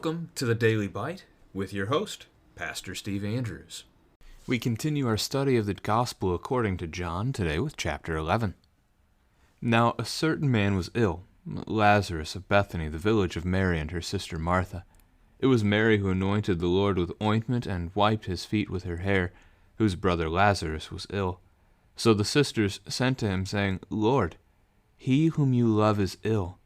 Welcome to the Daily Bite with your host, Pastor Steve Andrews. We continue our study of the Gospel according to John today with chapter 11. Now a certain man was ill, Lazarus of Bethany, the village of Mary and her sister Martha. It was Mary who anointed the Lord with ointment and wiped his feet with her hair, whose brother Lazarus was ill. So the sisters sent to him, saying, Lord, he whom you love is ill.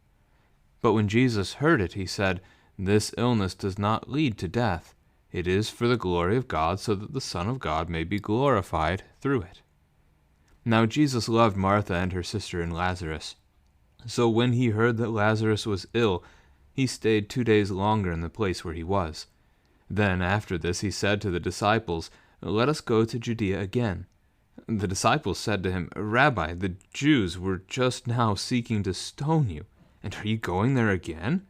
But when Jesus heard it, he said, This illness does not lead to death. It is for the glory of God, so that the Son of God may be glorified through it. Now Jesus loved Martha and her sister and Lazarus. So when he heard that Lazarus was ill, he stayed 2 days longer in the place where he was. Then after this he said to the disciples, Let us go to Judea again. The disciples said to him, Rabbi, the Jews were just now seeking to stone you, and are you going there again?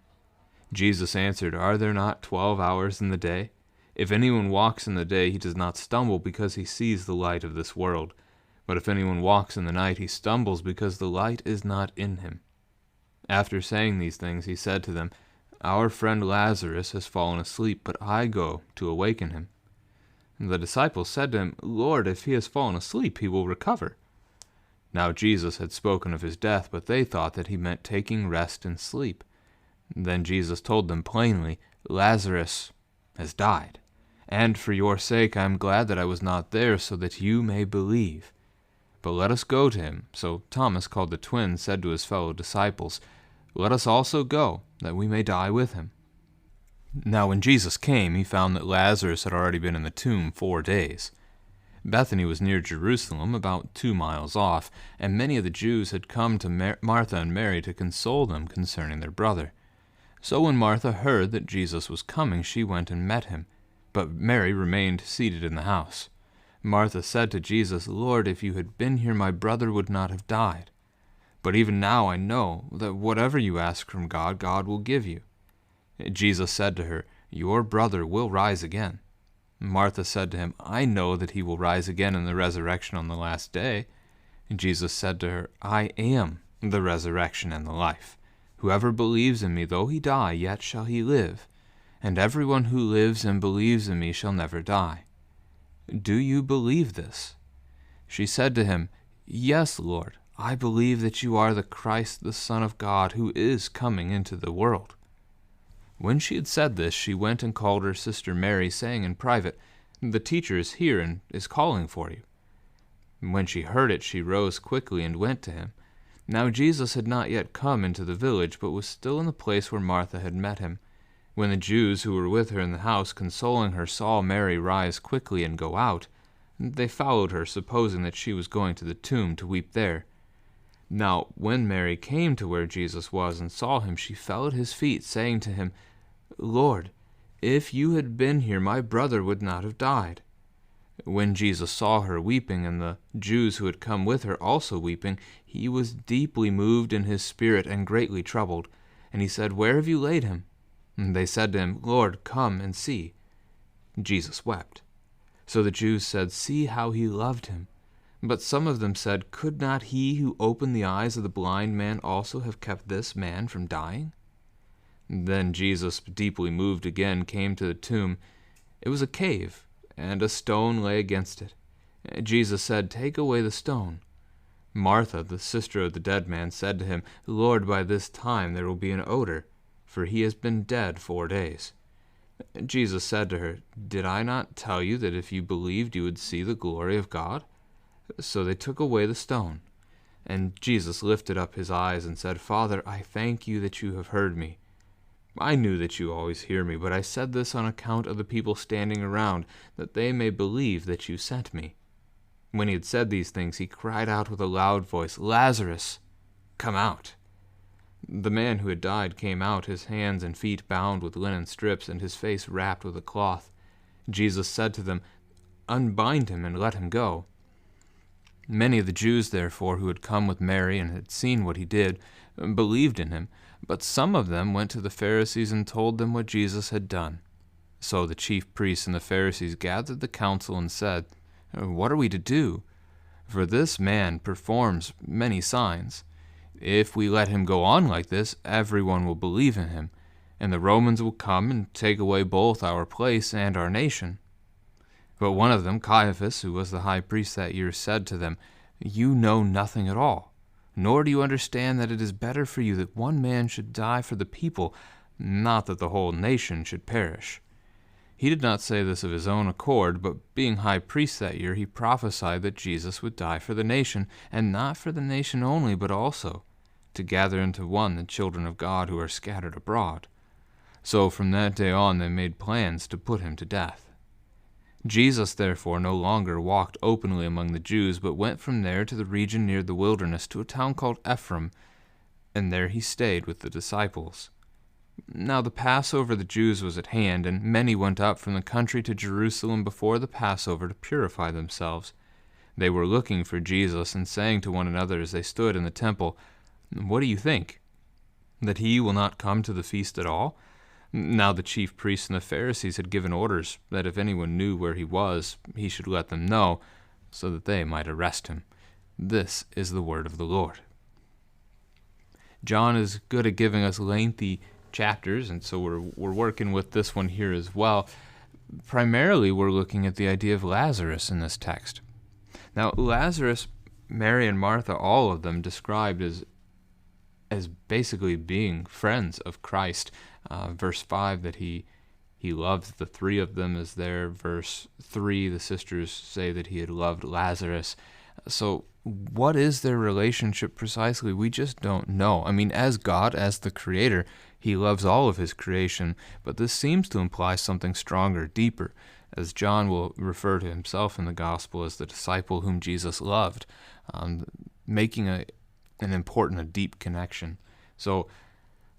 Jesus answered, Are there not 12 hours in the day? If anyone walks in the day, he does not stumble because he sees the light of this world. But if anyone walks in the night, he stumbles because the light is not in him. After saying these things, he said to them, Our friend Lazarus has fallen asleep, but I go to awaken him. And the disciples said to him, Lord, if he has fallen asleep, he will recover. Now Jesus had spoken of his death, but they thought that he meant taking rest and sleep. Then Jesus told them plainly, Lazarus has died, and for your sake I am glad that I was not there, so that you may believe. But let us go to him. So Thomas, called the twin, said to his fellow disciples, Let us also go, that we may die with him. Now when Jesus came, he found that Lazarus had already been in the tomb 4 days. Bethany was near Jerusalem, about 2 miles off, and many of the Jews had come to Martha and Mary to console them concerning their brother. So when Martha heard that Jesus was coming, she went and met him, but Mary remained seated in the house. Martha said to Jesus, Lord, if you had been here, my brother would not have died. But even now I know that whatever you ask from God, God will give you. Jesus said to her, Your brother will rise again. Martha said to him, I know that he will rise again in the resurrection on the last day. Jesus said to her, I am the resurrection and the life. Whoever believes in me, though he die, yet shall he live. And everyone who lives and believes in me shall never die. Do you believe this? She said to him, Yes, Lord, I believe that you are the Christ, the Son of God, who is coming into the world. When she had said this, she went and called her sister Mary, saying in private, The teacher is here and is calling for you. When she heard it, she rose quickly and went to him. Now Jesus had not yet come into the village, but was still in the place where Martha had met him. When the Jews who were with her in the house, consoling her, saw Mary rise quickly and go out, they followed her, supposing that she was going to the tomb to weep there. Now when Mary came to where Jesus was and saw him, she fell at his feet, saying to him, Lord, if you had been here, my brother would not have died. When Jesus saw her weeping, and the Jews who had come with her also weeping, he was deeply moved in his spirit and greatly troubled. And he said, Where have you laid him? And they said to him, Lord, come and see. Jesus wept. So the Jews said, See how he loved him. But some of them said, Could not he who opened the eyes of the blind man also have kept this man from dying? Then Jesus, deeply moved again, came to the tomb. It was a cave, and a stone lay against it. Jesus said, Take away the stone. Martha, the sister of the dead man, said to him, Lord, by this time there will be an odor, for he has been dead 4 days. Jesus said to her, Did I not tell you that if you believed you would see the glory of God? So they took away the stone. And Jesus lifted up his eyes and said, Father, I thank you that you have heard me. I knew that you always hear me, but I said this on account of the people standing around, that they may believe that you sent me. When he had said these things, he cried out with a loud voice, Lazarus, come out. The man who had died came out, his hands and feet bound with linen strips, and his face wrapped with a cloth. Jesus said to them, Unbind him and let him go. Many of the Jews, therefore, who had come with Mary and had seen what he did, believed in him, but some of them went to the Pharisees and told them what Jesus had done. So the chief priests and the Pharisees gathered the council and said, What are we to do? For this man performs many signs. If we let him go on like this, everyone will believe in him, and the Romans will come and take away both our place and our nation." But one of them, Caiaphas, who was the high priest that year, said to them, "You know nothing at all, nor do you understand that it is better for you that one man should die for the people, not that the whole nation should perish." He did not say this of his own accord, but being high priest that year, he prophesied that Jesus would die for the nation, and not for the nation only, but also to gather into one the children of God who are scattered abroad. So from that day on they made plans to put him to death. Jesus, therefore, no longer walked openly among the Jews, but went from there to the region near the wilderness, to a town called Ephraim, and there he stayed with the disciples. Now the Passover of the Jews was at hand, and many went up from the country to Jerusalem before the Passover to purify themselves. They were looking for Jesus, and saying to one another as they stood in the temple, "What do you think? That he will not come to the feast at all?" Now the chief priests and the Pharisees had given orders that if anyone knew where he was, he should let them know, so that they might arrest him. This is the word of the Lord. John is good at giving us lengthy chapters, and so we're working with this one here as well. Primarily, we're looking at the idea of Lazarus in this text. Now, Lazarus, Mary, and Martha, all of them described as basically being friends of Christ. Verse 5, that he loved the three of them, is there. Verse 3, the sisters say that he had loved Lazarus. So what is their relationship precisely? We just don't know. I mean, as God, as the Creator, he loves all of his creation, but this seems to imply something stronger, deeper, as John will refer to himself in the Gospel as the disciple whom Jesus loved, making an important, a deep connection. So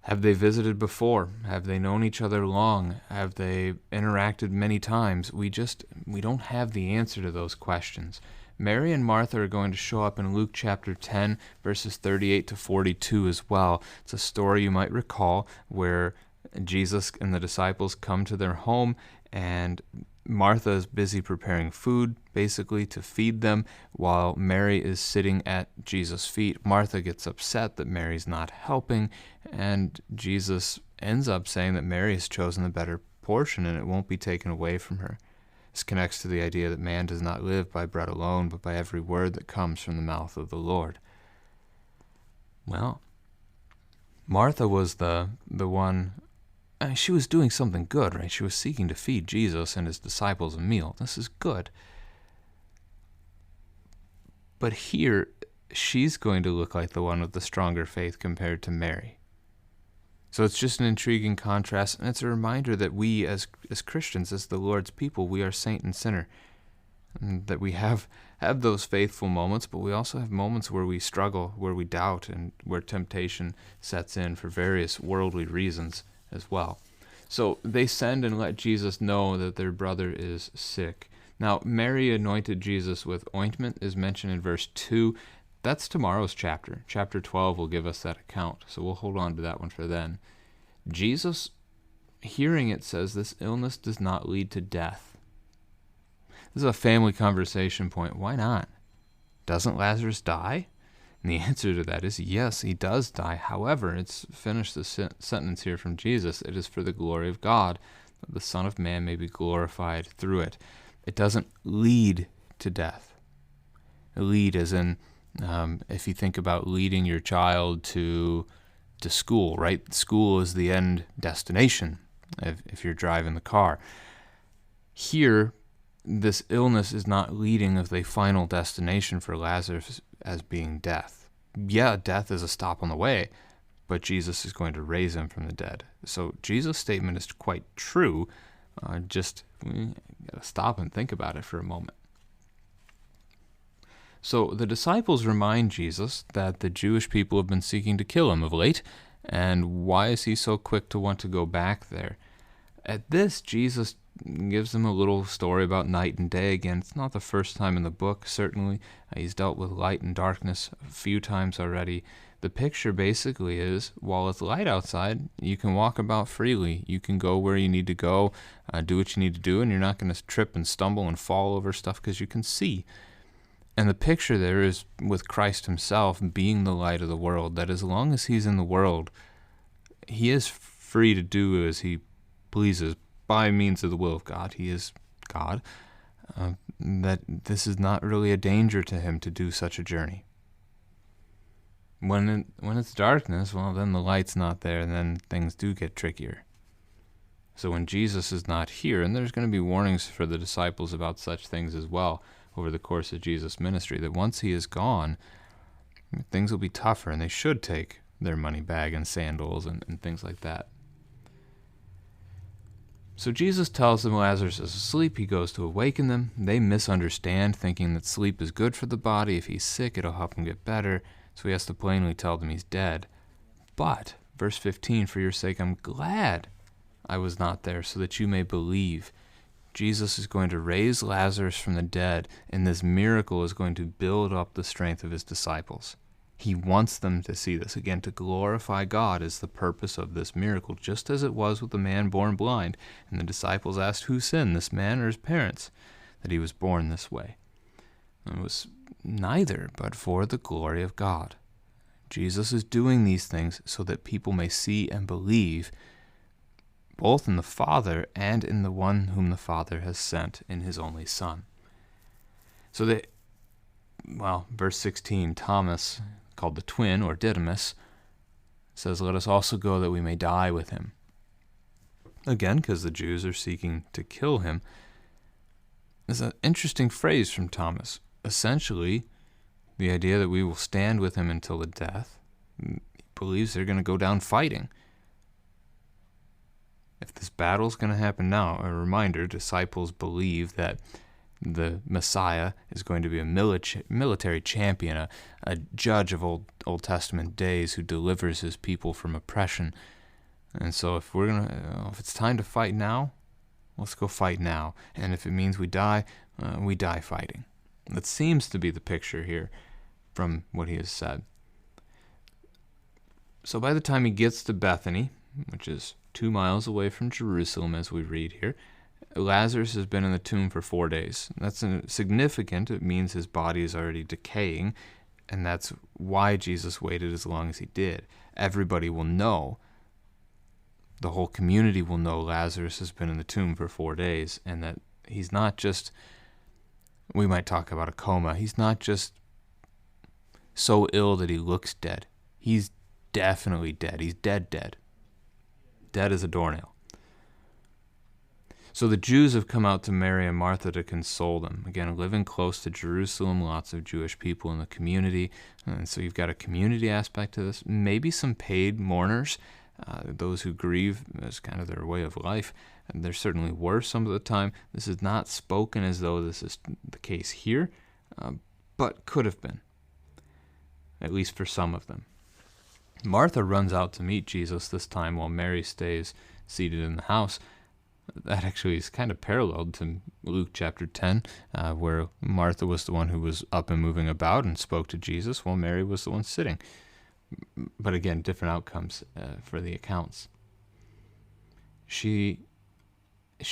have they visited before? Have they known each other long? Have they interacted many times? We don't have the answer to those questions. Mary and Martha are going to show up in Luke chapter 10, verses 38 to 42 as well. It's a story you might recall where Jesus and the disciples come to their home, and Martha is busy preparing food, basically, to feed them, while Mary is sitting at Jesus' feet. Martha gets upset that Mary's not helping, and Jesus ends up saying that Mary has chosen the better portion, and it won't be taken away from her. This connects to the idea that man does not live by bread alone, but by every word that comes from the mouth of the Lord. Well, Martha was the one. She was doing something good, right? She was seeking to feed Jesus and his disciples a meal. This is good. But here, she's going to look like the one with the stronger faith compared to Mary. So it's just an intriguing contrast, and it's a reminder that we as Christians, as the Lord's people, we are saint and sinner. And that we have those faithful moments, but we also have moments where we struggle, where we doubt, and where temptation sets in for various worldly reasons as well. So they send and let Jesus know that their brother is sick. Now, Mary anointed Jesus with ointment is mentioned in verse 2. That's tomorrow's chapter. Chapter 12 will give us that account, so we'll hold on to that one for then. Jesus, hearing it, says this illness does not lead to death. This is a family conversation point. Why not? Doesn't Lazarus die? And the answer to that is yes, he does die. However, it's finished the sentence here from Jesus. It is for the glory of God, that the Son of Man may be glorified through it. It doesn't lead to death. Lead as in, if you think about leading your child to school, right? School is the end destination if you're driving the car. Here, this illness is not leading as the final destination for Lazarus as being death. Yeah, death is a stop on the way, but Jesus is going to raise him from the dead. So Jesus' statement is quite true. Just we gotta stop and think about it for a moment. So the disciples remind Jesus that the Jewish people have been seeking to kill him of late, and why is he so quick to want to go back there? At this, Jesus gives them a little story about night and day again. It's not the first time in the book, certainly. He's dealt with light and darkness a few times already. The picture basically is, while it's light outside, you can walk about freely. You can go where you need to go, do what you need to do, and you're not going to trip and stumble and fall over stuff because you can see. And the picture there is with Christ himself being the light of the world, that as long as he's in the world, he is free to do as he pleases by means of the will of God. He is God. That this is not really a danger to him to do such a journey. When it's darkness, well, then the light's not there, and then things do get trickier. So when Jesus is not here, and there's going to be warnings for the disciples about such things as well over the course of Jesus' ministry, that once he is gone, things will be tougher, and they should take their money bag and sandals and things like that. So Jesus tells them Lazarus is asleep. He goes to awaken them. They misunderstand, thinking that sleep is good for the body. If he's sick, it'll help him get better. So he has to plainly tell them he's dead. But, verse 15, for your sake, I'm glad I was not there, so that you may believe. Jesus is going to raise Lazarus from the dead, and this miracle is going to build up the strength of his disciples. He wants them to see this. Again, to glorify God is the purpose of this miracle, just as it was with the man born blind. And the disciples asked, who sinned, this man or his parents, that he was born this way? And it was neither, but for the glory of God. Jesus is doing these things so that people may see and believe, both in the Father and in the one whom the Father has sent in his only Son. So verse 16, Thomas, called the twin, or Didymus, says, let us also go that we may die with him. Again, because the Jews are seeking to kill him. It's an interesting phrase from Thomas. Essentially, the idea that we will stand with him until the death. He believes they're going to go down fighting. If this battle's going to happen now, a reminder, disciples believe that the Messiah is going to be a military champion, a judge of Old Testament days who delivers his people from oppression. And so if it's time to fight now, let's go fight now. And if it means we die fighting. That seems to be the picture here from what he has said. So by the time he gets to Bethany, which is 2 miles away from Jerusalem as we read here, Lazarus has been in the tomb for 4 days. That's significant. It means his body is already decaying, and that's why Jesus waited as long as he did. Everybody will know, the whole community will know Lazarus has been in the tomb for 4 days, and that he's not just, we might talk about a coma, he's not just so ill that he looks dead. He's definitely dead. He's dead. Dead as a doornail. So the Jews have come out to Mary and Martha to console them. Again, living close to Jerusalem, lots of Jewish people in the community. And so you've got a community aspect to this. Maybe some paid mourners, those who grieve as kind of their way of life. And there certainly were some of the time. This is not spoken as though this is the case here, but could have been, at least for some of them. Martha runs out to meet Jesus this time while Mary stays seated in the house. That actually is kind of paralleled to Luke chapter 10, where Martha was the one who was up and moving about and spoke to Jesus, while Mary was the one sitting. But again, different outcomes for the accounts. She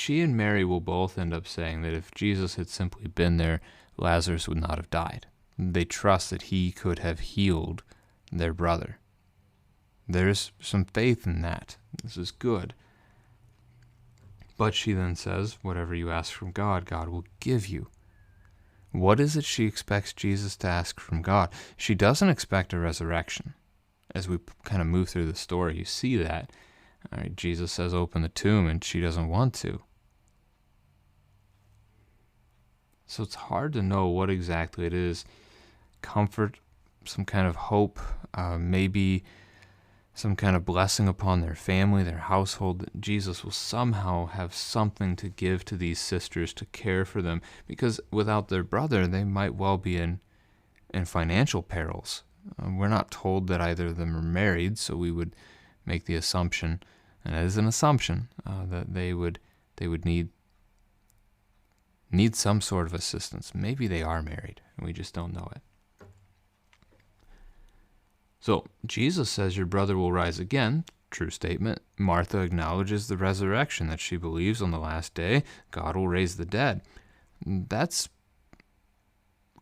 and Mary will both end up saying that if Jesus had simply been there, Lazarus would not have died. They trust that he could have healed their brother. There's some faith in that. This is good. But she then says, whatever you ask from God, God will give you. What is it she expects Jesus to ask from God? She doesn't expect a resurrection. As we kind of move through the story, you see that. All right, Jesus says, open the tomb, and she doesn't want to. So it's hard to know what exactly it is. Comfort, some kind of hope, maybe some kind of blessing upon their family, their household, that Jesus will somehow have something to give to these sisters to care for them, because without their brother, they might well be in financial perils. We're not told that either of them are married, so we would make the assumption, and it is an assumption, that they would need some sort of assistance. Maybe they are married, and we just don't know it. So, Jesus says your brother will rise again. True statement. Martha acknowledges the resurrection, that she believes on the last day God will raise the dead. That's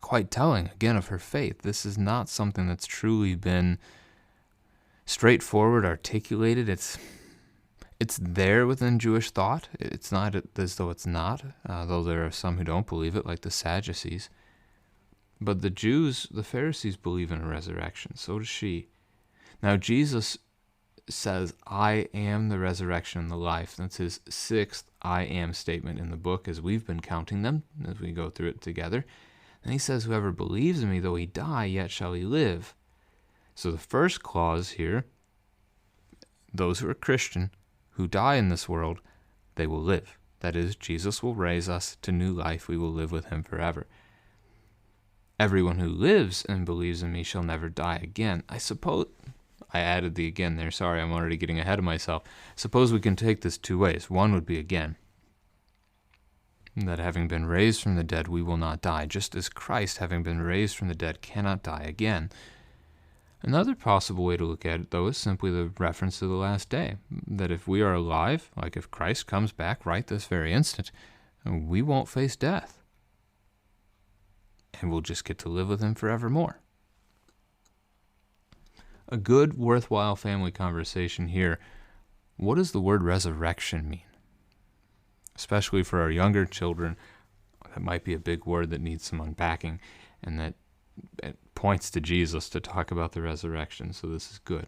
quite telling, again, of her faith. This is not something that's truly been straightforward, articulated. It's there within Jewish thought. It's not as though it's not, though there are some who don't believe it, like the Sadducees. But the Jews, the Pharisees, believe in a resurrection. So does she. Now, Jesus says, I am the resurrection and the life. That's his sixth I am statement in the book, as we've been counting them, as we go through it together. And he says, whoever believes in me, though he die, yet shall he live. So the first clause here, those who are Christian, who die in this world, they will live. That is, Jesus will raise us to new life. We will live with him forever. Everyone who lives and believes in me shall never die again. I suppose, I added the again there. Sorry, I'm already getting ahead of myself. Suppose we can take this two ways. One would be again, that having been raised from the dead, we will not die, just as Christ, having been raised from the dead, cannot die again. Another possible way to look at it, though, is simply the reference to the last day, that if we are alive, like if Christ comes back right this very instant, we won't face death, and we'll just get to live with him forevermore. A good, worthwhile family conversation here. What does the word resurrection mean? Especially for our younger children, that might be a big word that needs some unpacking, and that it points to Jesus to talk about the resurrection, so this is good.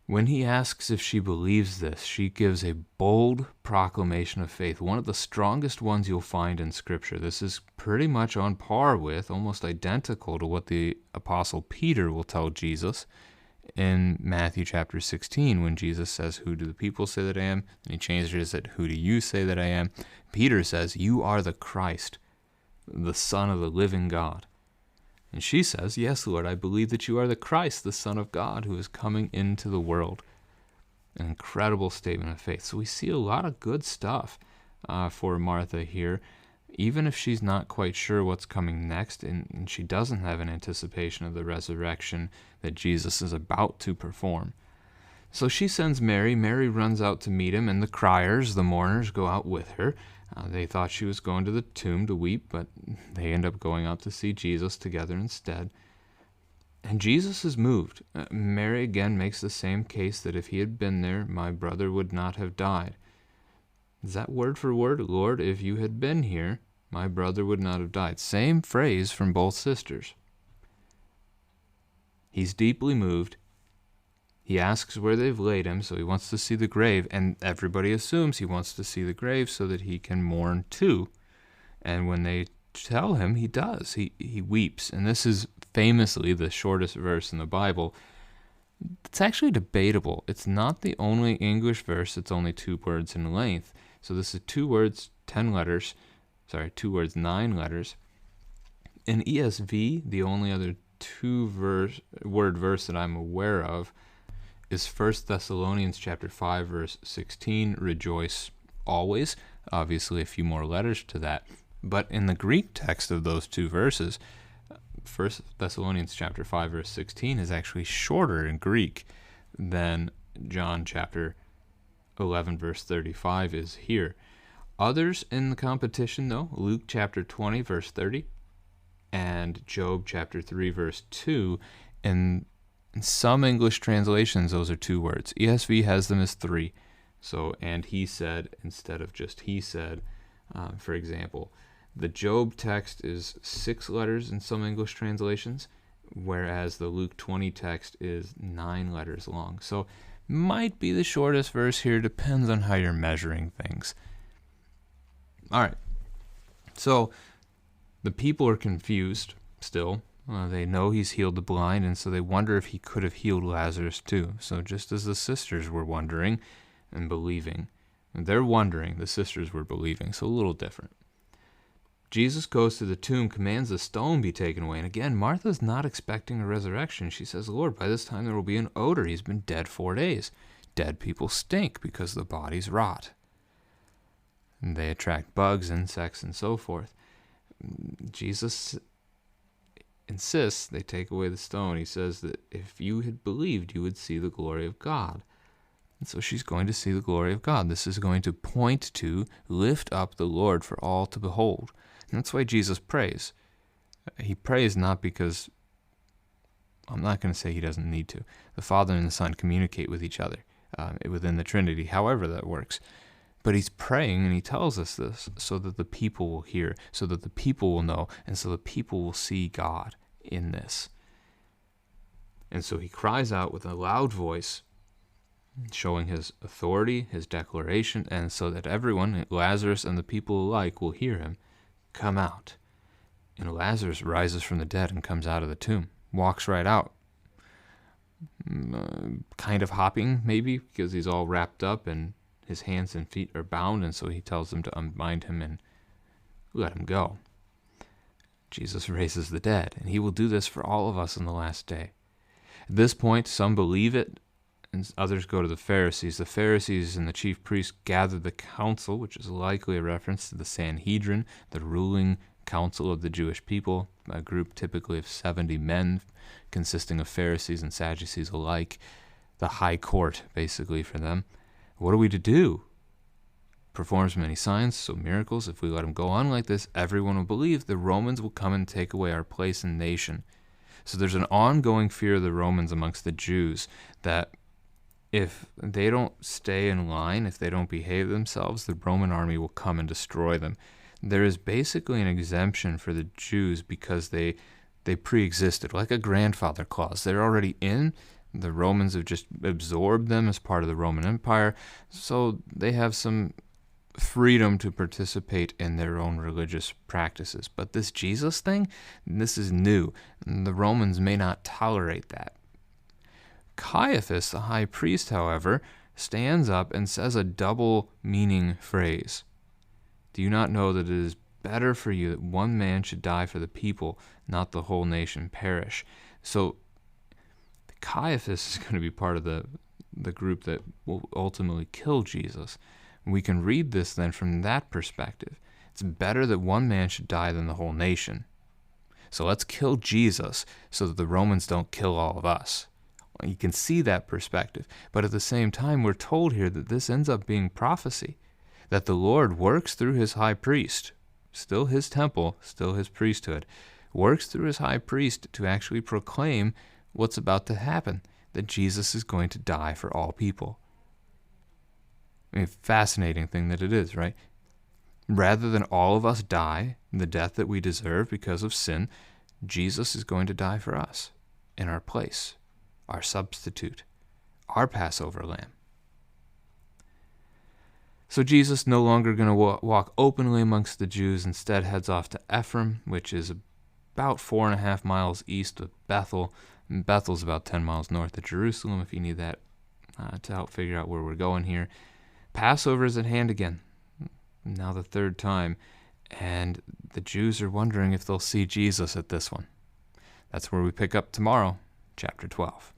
When he asks if she believes this, she gives a bold proclamation of faith, one of the strongest ones you'll find in Scripture. This is pretty much on par with, almost identical to what the Apostle Peter will tell Jesus in Matthew chapter 16, when Jesus says, who do the people say that I am? And he changes it, who do you say that I am? Peter says, you are the Christ, the Son of the living God. And she says, yes, Lord, I believe that you are the Christ, the Son of God, who is coming into the world. An incredible statement of faith. So we see a lot of good stuff for Martha here, even if she's not quite sure what's coming next, and she doesn't have an anticipation of the resurrection that Jesus is about to perform. So she sends Mary. Mary runs out to meet him, and the criers, the mourners, go out with her. They thought she was going to the tomb to weep, but they end up going out to see Jesus together instead. And Jesus is moved. Mary again makes the same case that if he had been there, my brother would not have died. Is that word for word? Lord, if you had been here, my brother would not have died. Same phrase from both sisters. He's deeply moved. He asks where they've laid him, so he wants to see the grave, and everybody assumes he wants to see the grave so that he can mourn too. And when they tell him, he does. He weeps, and this is famously the shortest verse in the Bible. It's actually debatable. It's not the only English verse that's only 2 words in length. So this is 2 words, 10 letters. 2 words, 9 letters. In ESV, the only other 2-word verse that I'm aware of is 1 Thessalonians chapter 5, verse 16, rejoice always. Obviously, a few more letters to that. But in the Greek text of those 2 verses, 1 Thessalonians chapter 5, verse 16 is actually shorter in Greek than John chapter 11, verse 35 is here. Others in the competition, though, Luke chapter 20, verse 30, and Job chapter 3, verse 2, and in some English translations, those are 2 words. ESV has them as 3. So, and he said, instead of just he said, for example. The Job text is 6 letters in some English translations, whereas the Luke 20 text is 9 letters long. So, might be the shortest verse here, depends on how you're measuring things. All right. So, the people are confused still. They know he's healed the blind, and so they wonder if he could have healed Lazarus too. So just as the sisters were wondering and believing, and they're wondering, the sisters were believing, so a little different. Jesus goes to the tomb, commands the stone be taken away, and again, Martha's not expecting a resurrection. She says, Lord, by this time there will be an odor. He's been dead 4 days. Dead people stink because the bodies rot. And they attract bugs, insects, and so forth. Jesus insists they take away the stone. He says that if you had believed, you would see the glory of God. And so she's going to see the glory of God. This is going to point to, lift up the Lord for all to behold. And that's why Jesus prays. He prays not because, I'm not going to say he doesn't need to. The Father and the Son communicate with each other. within the Trinity, however that works. But he's praying, and he tells us this so that the people will hear, so that the people will know, and so the people will see God in this. And so he cries out with a loud voice, showing his authority, his declaration, and so that everyone, Lazarus and the people alike, will hear him, "Come out." And Lazarus rises from the dead and comes out of the tomb, walks right out. Kind of hopping, maybe, because he's all wrapped up and his hands and feet are bound, and so he tells them to unbind him and let him go. Jesus raises the dead, and he will do this for all of us in the last day. At this point, some believe it, and others go to the Pharisees. The Pharisees and the chief priests gathered the council, which is likely a reference to the Sanhedrin, the ruling council of the Jewish people, a group typically of 70 men consisting of Pharisees and Sadducees alike, the high court basically for them. What are we to do? Performs many signs, so miracles. If we let him go on like this, everyone will believe. The Romans will come and take away our place in the nation. So there's an ongoing fear of the Romans amongst the Jews that if they don't stay in line, if they don't behave themselves, the Roman army will come and destroy them. There is basically an exemption for the Jews because they pre-existed, like a grandfather clause. They're already in. The Romans have just absorbed them as part of the Roman Empire, so they have some freedom to participate in their own religious practices. But this Jesus thing, this is new. The Romans may not tolerate that. Caiaphas, the high priest, however, stands up and says a double-meaning phrase. Do you not know that it is better for you that one man should die for the people, not the whole nation perish? So Caiaphas is going to be part of the group that will ultimately kill Jesus. We can read this then from that perspective. It's better that one man should die than the whole nation. So let's kill Jesus so that the Romans don't kill all of us. You can see that perspective. But at the same time, we're told here that this ends up being prophecy, that the Lord works through his high priest, still his temple, still his priesthood, works through his high priest to actually proclaim what's about to happen, that Jesus is going to die for all people. I mean, fascinating thing that it is, right? Rather than all of us die the death that we deserve because of sin, Jesus is going to die for us in our place, our substitute, our Passover lamb. So Jesus no longer going to walk openly amongst the Jews, instead heads off to Ephraim, which is about 4.5 miles east of Bethel. And Bethel's about 10 miles north of Jerusalem, if you need that to help figure out where we're going here. Passover is at hand again, now the third time, and the Jews are wondering if they'll see Jesus at this one. That's where we pick up tomorrow, chapter 12.